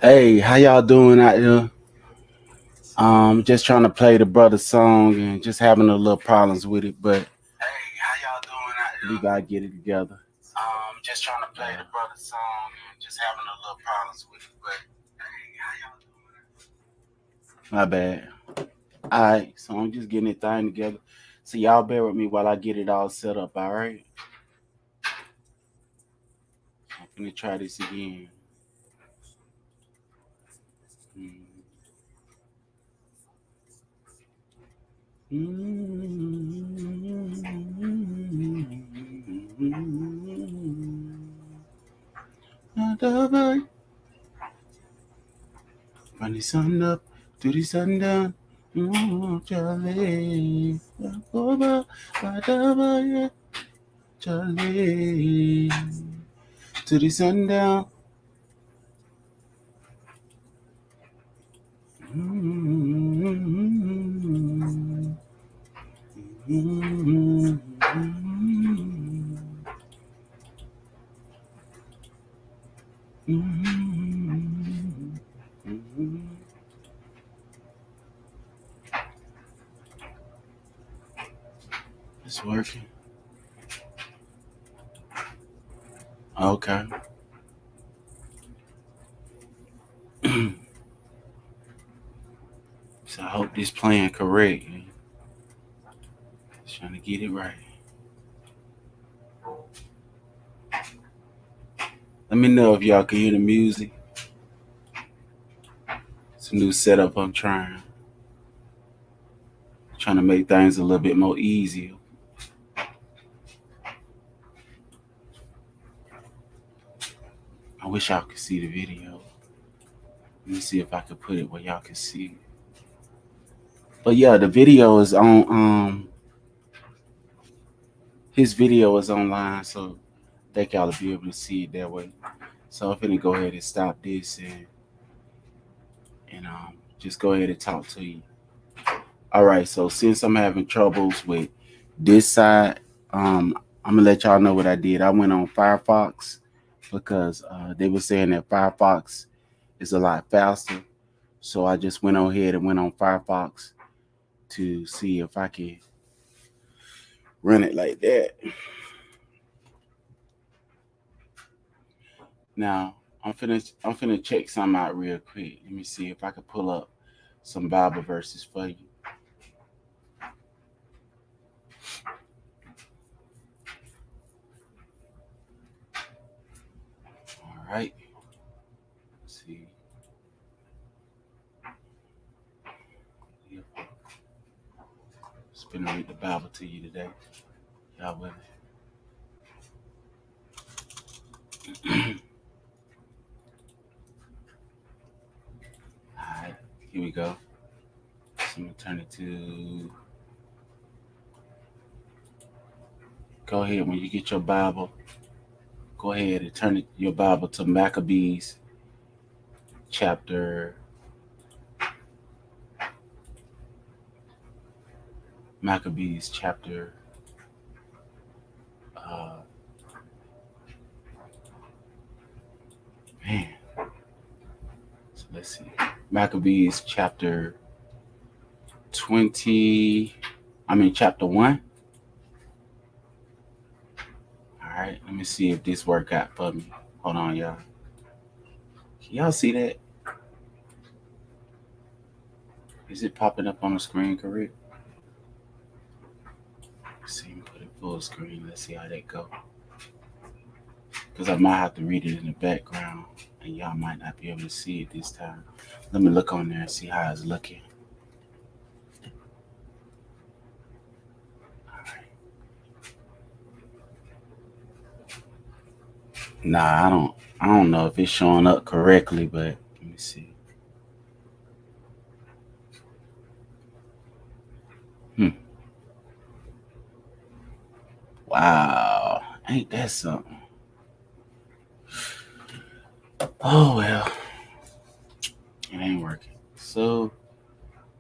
Hey, how y'all doing out here? Just trying to play the brother song and just having a little problems with it, but we gotta get it together. Just trying to play the brother song and just having a little problems with it, but my bad. All right, so I'm just getting it thing together. So y'all bear with me while I get it all set up. All right, I'm gonna try this again. From the sun up to the sundown. Charlie. Over, yeah, Charlie. To the sundown. It's working. Okay. So I hope this playing correct. Just trying to get it right. Let me know if y'all can hear the music. It's a new setup I'm trying to make things a little bit more easier. I wish y'all could see the video. Let me see if I could put it where y'all can see. But yeah, the video is on his video is online, so I think y'all will be able to see it that way. So I'm gonna go ahead and stop this and just go ahead and talk to you. All right, so since I'm having troubles with this side, I'm gonna let y'all know what I did. I went on Firefox because they were saying that Firefox is a lot faster. So I just went on ahead and went on Firefox to see if I could run it like that. Now I'm finna check something out real quick. Let me see if I can pull up some Bible verses for you. All right. Let's see. Yep. Just gonna read the Bible to you today. Y'all with me? All right. Here we go. So I'm gonna turn it to. Go ahead when you get your Bible. Go ahead and turn your Bible to chapter Maccabees chapter uh man. So let's see. Maccabees chapter 20. Chapter 1. All right, let me see if this work out for me. Hold on, y'all. Can y'all see that? Is it popping up on the screen correct? Let's see, put it full screen. Let's see how that go. Because I might have to read it in the background, and y'all might not be able to see it this time. Let me look on there and see how it's looking. Nah, I don't know if it's showing up correctly, but let me see. Hmm. Wow. Ain't that something? Oh well. It ain't working. So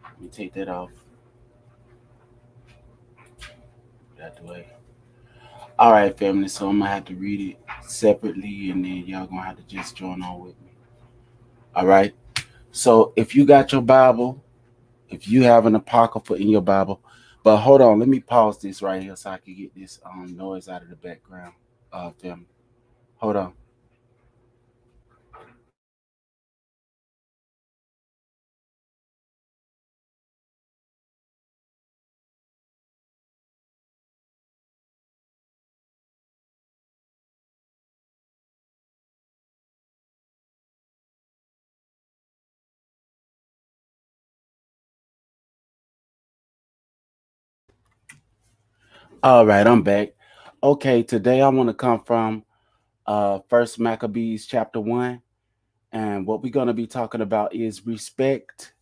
let me take that off. Get out the way. All right, family. So I'm gonna have to read it separately, and then y'all gonna have to just join on with me. All right. So if you got your Bible, if you have an apocrypha in your Bible, but hold on, let me pause this right here so I can get this noise out of the background. Film. Hold on. All right, I'm back. Okay, today I want to come from First Maccabees chapter 1, and what we're going to be talking about is respect.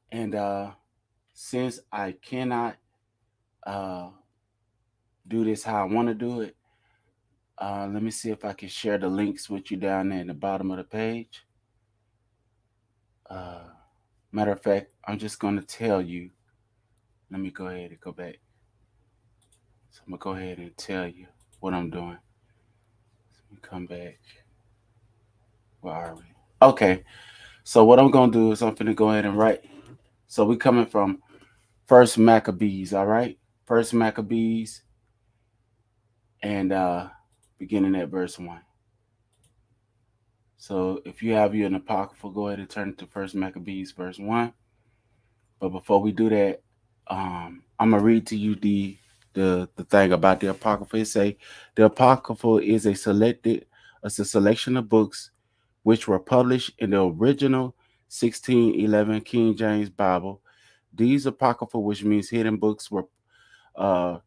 And since I cannot uh, do this how I want to do it, let me see if I can share the links with you down there in the bottom of the page. Uh, Matter of fact, I'm just going to tell you. Let me go ahead and go back. So I'm going to go ahead and tell you what I'm doing. Let me come back. Where are we? Okay. So what I'm going to do is I'm going to go ahead and write. So we're coming from First Maccabees, all right? First Maccabees and beginning at verse 1. So if you have you an apocryphal, go ahead and turn to First Maccabees verse 1. But before we do that, I'm gonna read to you the thing about the apocrypha. It say the apocrypha is a selection of books which were published in the original 1611 King James Bible. These apocrypha, which means hidden books, were uh,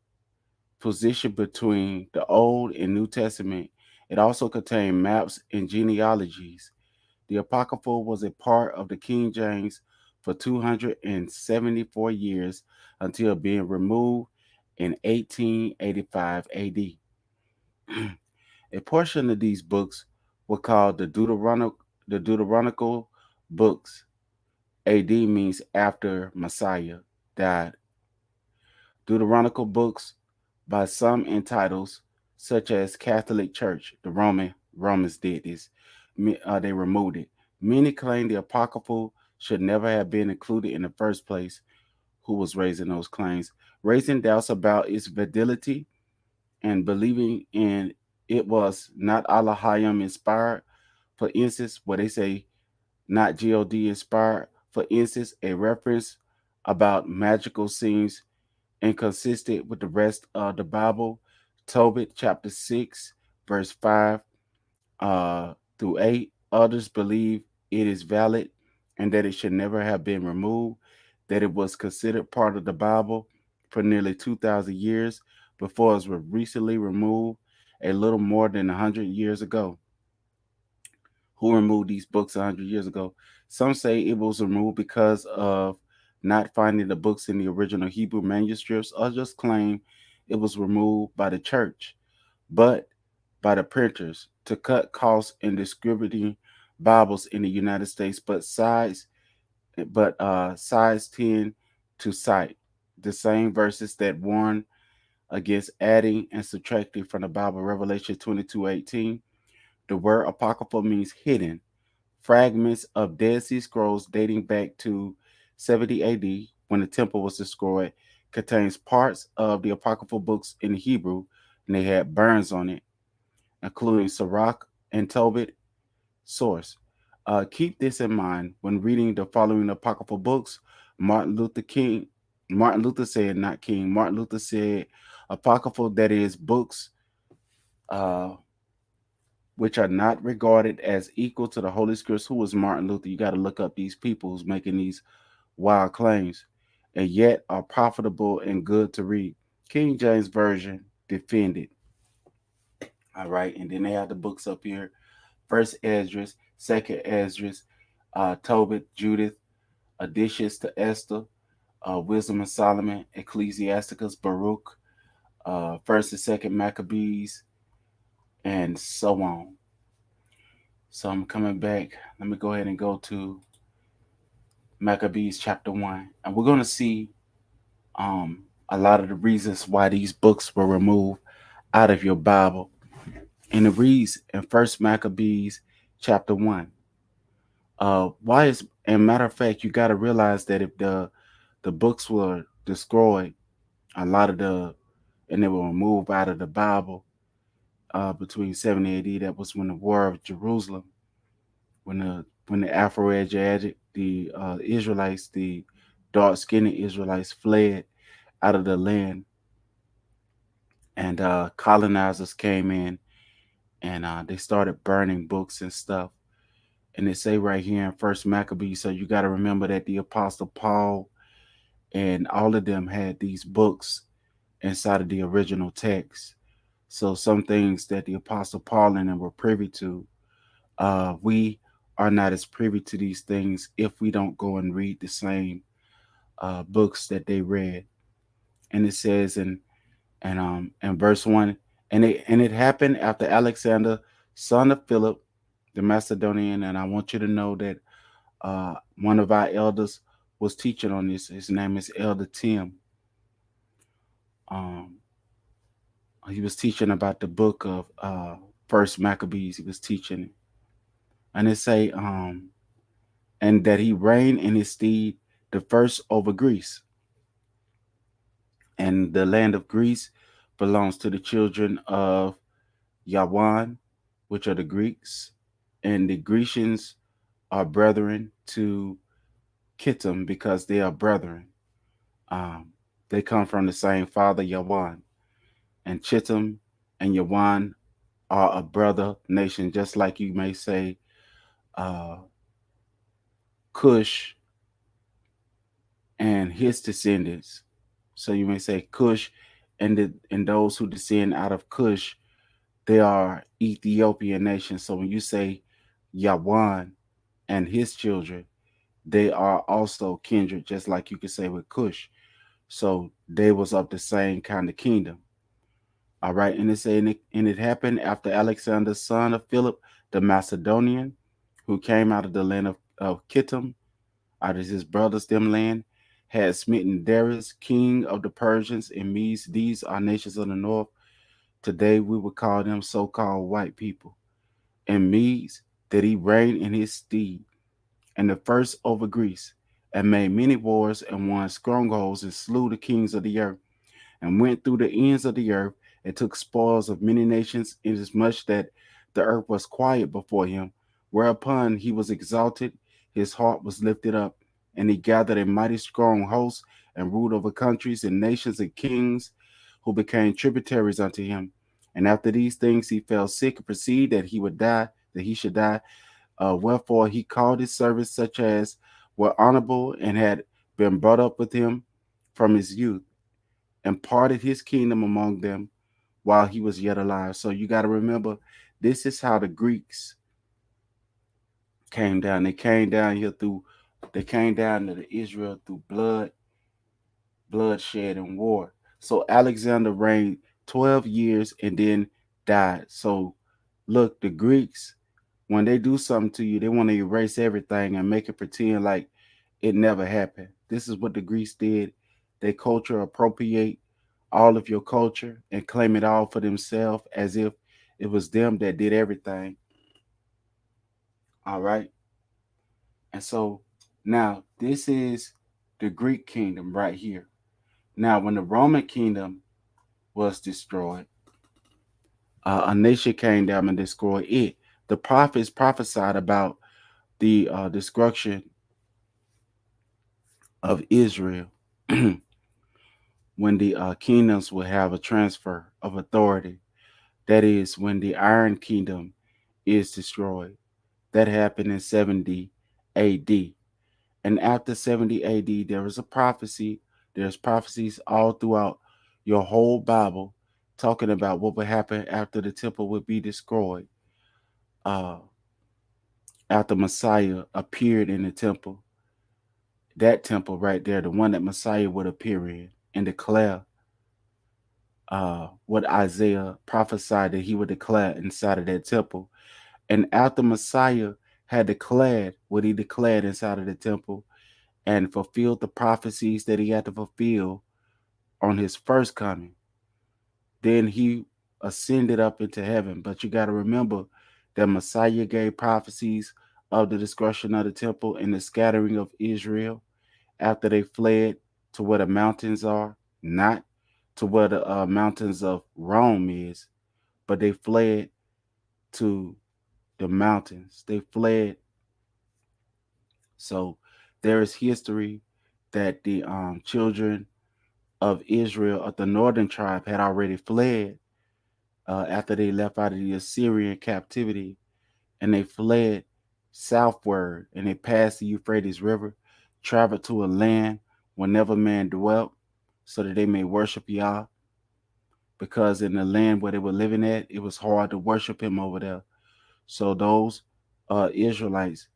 positioned between the Old and New Testament. It also contained maps and genealogies. The Apocrypha was a part of the King James for 274 years until being removed in 1885 AD. A portion of these books were called the Deuteronomical books. AD means after Messiah died. Deuteronomical books by some in titles such as Catholic Church, the Romans did this. They removed it. Many claim the apocryphal should never have been included in the first place. Who was raising those claims? Raising doubts about its validity and believing in it was not Allah Hayam inspired. For instance, where they say not God inspired. For instance, a reference about magical scenes inconsistent with the rest of the Bible. Tobit chapter 6, verse 5 through 8. Others believe it is valid and that it should never have been removed, that it was considered part of the Bible for nearly 2,000 years before it was recently removed a little more than 100 years ago. Who removed these books 100 years ago? Some say it was removed because of not finding the books in the original Hebrew manuscripts. Others claim it was removed by the church, but by the printers to cut costs in distributing Bibles in the United States. Sides tend to cite the same verses that warn against adding and subtracting from the Bible. Revelation 22:18. The word apocryphal means hidden. Fragments of Dead Sea Scrolls dating back to 70 AD, when the temple was destroyed, contains parts of the apocryphal books in Hebrew, and they had burns on it, including Sirach and Tobit source. Keep this in mind when reading the following apocryphal books. Martin Luther King, Martin Luther said, not King. Martin Luther said, apocryphal, that is, books uh, which are not regarded as equal to the Holy Scriptures. Who was Martin Luther? You got to look up these people who's making these wild claims, and yet are profitable and good to read. King James Version defended. All right, and then they have the books up here: First Esdras, Second Esdras, Tobit, Judith, Additions to Esther, Wisdom of Solomon, Ecclesiasticus, Baruch, First and Second Maccabees, and so on. So I'm coming back. Let me go ahead and go to Maccabees chapter 1. And we're going to see a lot of the reasons why these books were removed out of your Bible. And it reads in First Maccabees chapter 1. Why is, and matter of fact, you got to realize that if the books were destroyed, a lot of the, and they were removed out of the Bible between 70 AD, that was when the War of Jerusalem, when the Afro-Asiatic, the Israelites, the dark-skinned Israelites fled out of the land, and colonizers came in, and they started burning books and stuff. And they say right here in First Maccabees, so you got to remember that the Apostle Paul and all of them had these books inside of the original text. So some things that the Apostle Paul and them were privy to, we are not as privy to these things if we don't go and read the same books that they read. And it says in verse 1, and it happened after Alexander, son of Philip, the Macedonian, and I want you to know that one of our elders was teaching on this. His name is Elder Tim. Um, he was teaching about the book of First Maccabees. He was teaching, and it say, and that he reigned in his stead the first over Greece, and the land of Greece belongs to the children of Yawan, which are the Greeks, and the Grecians are brethren to Kittim because they are brethren. Um, they come from the same father, Yawan, and Chittim and Yawan are a brother nation, just like you may say uh, Cush and his descendants. So you may say Cush and those who descend out of Cush, they are Ethiopian nation. So when you say Yawan and his children, they are also kindred, just like you could say with Cush. So they was of the same kind of kingdom. All right, and it said, and it happened after Alexander, son of Philip the Macedonian, who came out of the land of Kittim, out of his brothers' them land, had smitten Darius, king of the Persians and Medes. These are nations of the north. Today we would call them so-called white people. And Medes, that he reigned in his stead, and the first over Greece, and made many wars and won strongholds and slew the kings of the earth and went through the ends of the earth and took spoils of many nations, inasmuch that the earth was quiet before him. Whereupon he was exalted, his heart was lifted up, and he gathered a mighty strong host and ruled over countries and nations and kings who became tributaries unto him. And after these things he fell sick and perceived that he would die, that he should die. Wherefore he called his servants such as were honorable and had been brought up with him from his youth, and parted his kingdom among them while he was yet alive. So you got to remember, this is how the Greeks came down. They came down to Israel through bloodshed, and war. So Alexander reigned 12 years and then died. So look, the Greeks, when they do something to you, they want to erase everything and make it pretend like it never happened. This is what the Greeks did. They culture appropriate all of your culture and claim it all for themselves as if it was them that did everything. All right. And so now this is the Greek kingdom right here. Now, when the Roman kingdom was destroyed, a nation came down and destroyed it. The prophets prophesied about the destruction of Israel when the kingdoms would have a transfer of authority. That is, when the Iron Kingdom is destroyed. That happened in 70 AD. And after 70 AD, there is a prophecy. There's prophecies all throughout your whole Bible talking about what would happen after the temple would be destroyed. Uh, After Messiah appeared in the temple, that temple right there, the one that Messiah would appear in and declare what Isaiah prophesied that he would declare inside of that temple. And after Messiah had declared what he declared inside of the temple and fulfilled the prophecies that he had to fulfill on his first coming, then he ascended up into heaven. But you got to remember, that Messiah gave prophecies of the destruction of the temple and the scattering of Israel after they fled to where the mountains are, not to where the mountains of Rome is, but they fled to the mountains. They fled. So there is history that the children of Israel, of the northern tribe, had already fled after they left out of the Assyrian captivity, and they fled southward and they passed the Euphrates River, traveled to a land where never man dwelt, so that they may worship Yah. Because in the land where they were living at, it was hard to worship Him over there. So those Israelites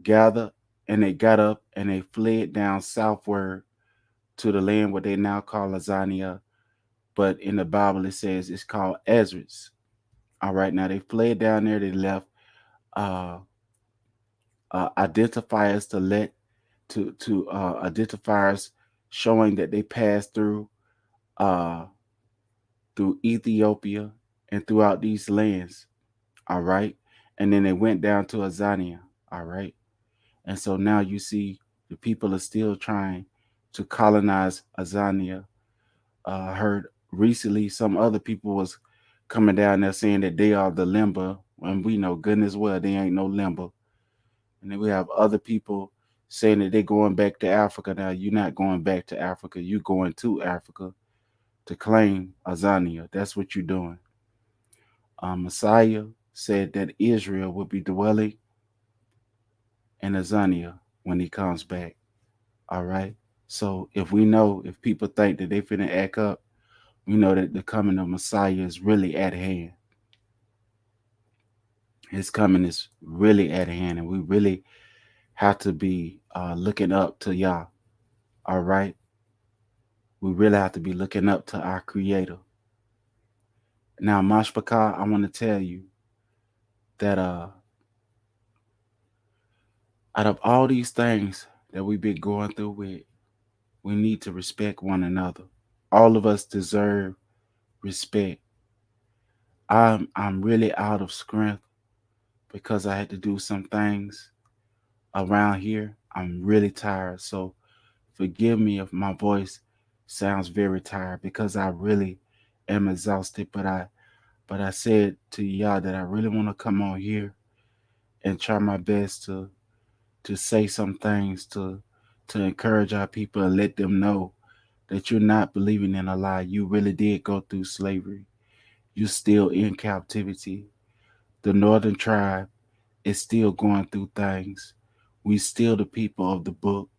gathered and they got up and they fled down southward to the land what they now call Lasagna, but in the Bible it says it's called Ezra's. All right, now they fled down there. They left uh, identifiers to let to identifiers showing that they passed uh, through Ethiopia and throughout these lands. All right, and then they went down to Azania. All right, and so now you see the people are still trying to colonize Azania. I heard recently some other people was coming down there saying that they are the Limba, and we know goodness well they ain't no Limba. And then we have other people saying that they're going back to Africa. Now you're not going back to Africa. You're going to Africa to claim Azania. That's what you're doing. Messiah said that Israel will be dwelling in Azania when he comes back. All right. So if people think that they finna act up, we know that the coming of Messiah is really at hand. His coming is really at hand, and we really have to be looking up to Yah. All right. We really have to be looking up to our Creator. Now, Mashpaka, I want to tell you that out of all these things that we've been going through with, we need to respect one another. All of us deserve respect. I'm really out of strength because I had to do some things around here. I'm really tired. So forgive me if my voice sounds very tired because I really am exhausted. But I said to y'all that I really want to come on here and try my best to say some things to encourage our people and let them know that you're not believing in a lie. You really did go through slavery. You're still in captivity. The northern tribe is still going through things. We still the people of the book,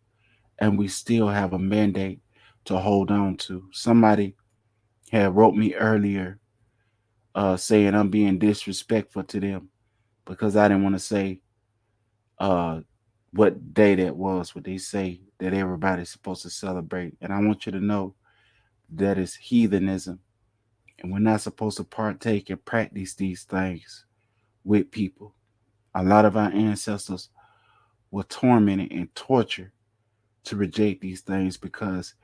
and we still have a mandate to hold on to. Somebody had wrote me earlier saying I'm being disrespectful to them because I didn't want to say uh, what day that was, what they say that everybody's supposed to celebrate. And I want you to know that is heathenism. And we're not supposed to partake and practice these things with people. A lot of our ancestors were tormented and tortured to reject these things because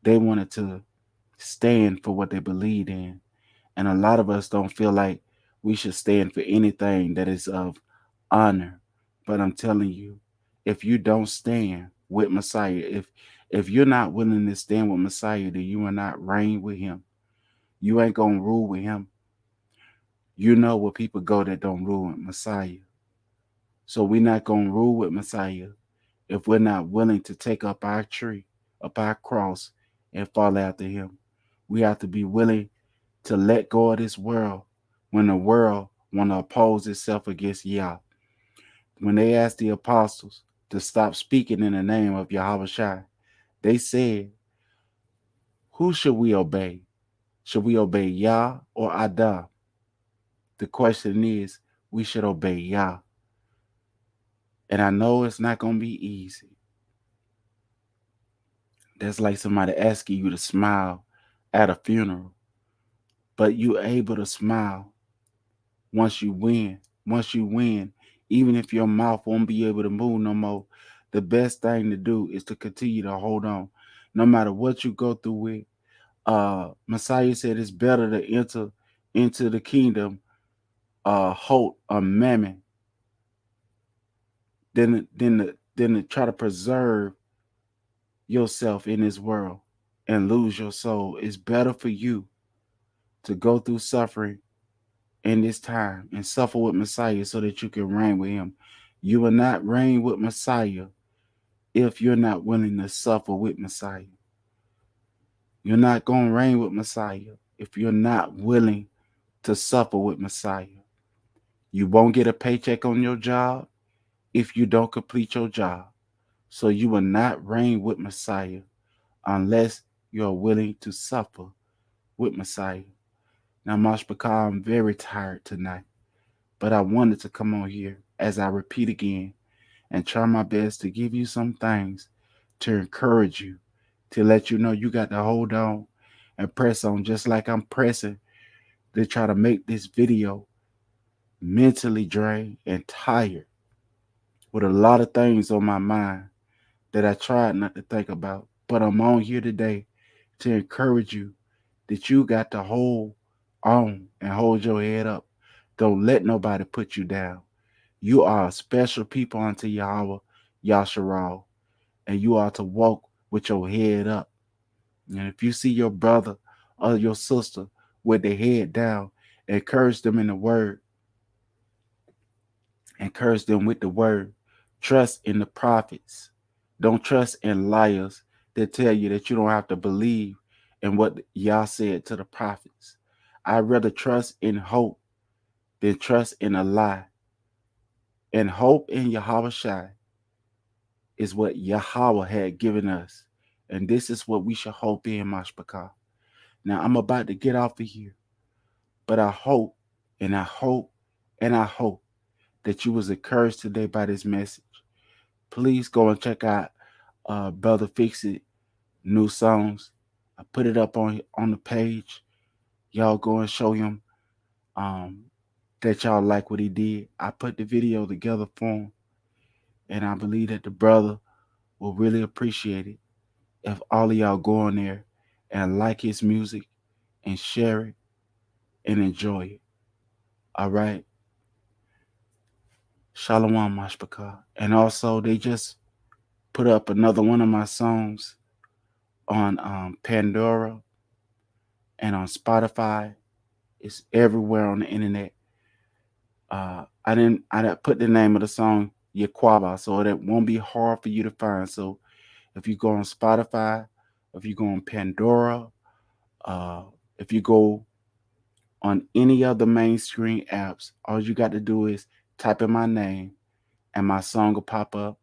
they wanted to stand for what they believed in. And a lot of us don't feel like we should stand for anything that is of honor. But I'm telling you, if you don't stand with Messiah, if you're not willing to stand with Messiah, then you will not reign with him. You ain't gonna rule with him. You know where people go that don't rule with Messiah. So we're not gonna rule with Messiah if we're not willing to take up our tree, up our cross, and follow after him. We have to be willing to let go of this world when the world want to oppose itself against Yah. When they asked the apostles to stop speaking in the name of Yahweh Shai, they said, who should we obey? Should we obey Yah or Adam? The question is, we should obey Yah. And I know it's not going to be easy. That's like somebody asking you to smile at a funeral, but you're able to smile once you win. Once you win, even if your mouth won't be able to move no more, the best thing to do is to continue to hold on. No matter what you go through with. Messiah said it's better to enter into the kingdom hope or mammon than to try to preserve yourself in this world and lose your soul. It's better for you to go through suffering in this time and suffer with Messiah so that you can reign with him. You will not reign with Messiah if you're not willing to suffer with Messiah. You're not going to reign with Messiah if you're not willing to suffer with Messiah. You won't get a paycheck on your job if you don't complete your job. So you will not reign with Messiah unless you're willing to suffer with Messiah. Now, Mashpaka, I'm very tired tonight, but I wanted to come on here, as I repeat again, and try my best to give you some things to encourage you, to let you know you got to hold on and press on, just like I'm pressing to try to make this video mentally drained and tired with a lot of things on my mind that I tried not to think about. But I'm on here today to encourage you that you got to hold on and hold your head up. Don't let nobody put you down. You are a special people unto Yahweh, Yasharal, and you are to walk with your head up. And if you see your brother or your sister with their head down, encourage them in the word. Encourage them with the word. Trust in the prophets. Don't trust in liars that tell you that you don't have to believe in what Yah said to the prophets. I'd rather trust in hope than trust in a lie. And hope in Yahweh Shai is what Yahweh had given us. And this is what we should hope in, Mashpaka. Now, I'm about to get off of here, but I hope and I hope and I hope that you was encouraged today by this message. Please go and check out Brother Fix It new songs. I put it up on the page. Y'all go and show him um, that y'all like what he did. I put the video together for him, and I believe that the brother will really appreciate it if all of y'all go on there and like his music and share it and enjoy it. All right. Shalom Mashpaka. And also they just put up another one of my songs on Pandora and on Spotify. It's everywhere on the internet. I didn't put the name of the song Yaquaba, so it won't be hard for you to find. So if you go on Spotify, if you go on Pandora, uh, if you go on any of the mainstream apps, all you got to do is type in my name and my song will pop up.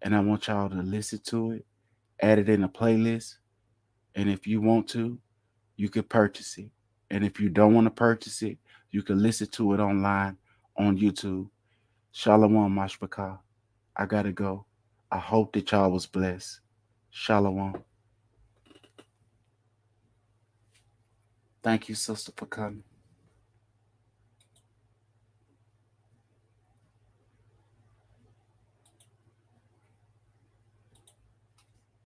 And I want y'all to listen to it, add it in a playlist. And if you want to, you can purchase it. And if you don't want to purchase it, you can listen to it online on YouTube. Shalom, Mashpaka. I gotta go. I hope that y'all was blessed. Shalom. Thank you, sister, for coming.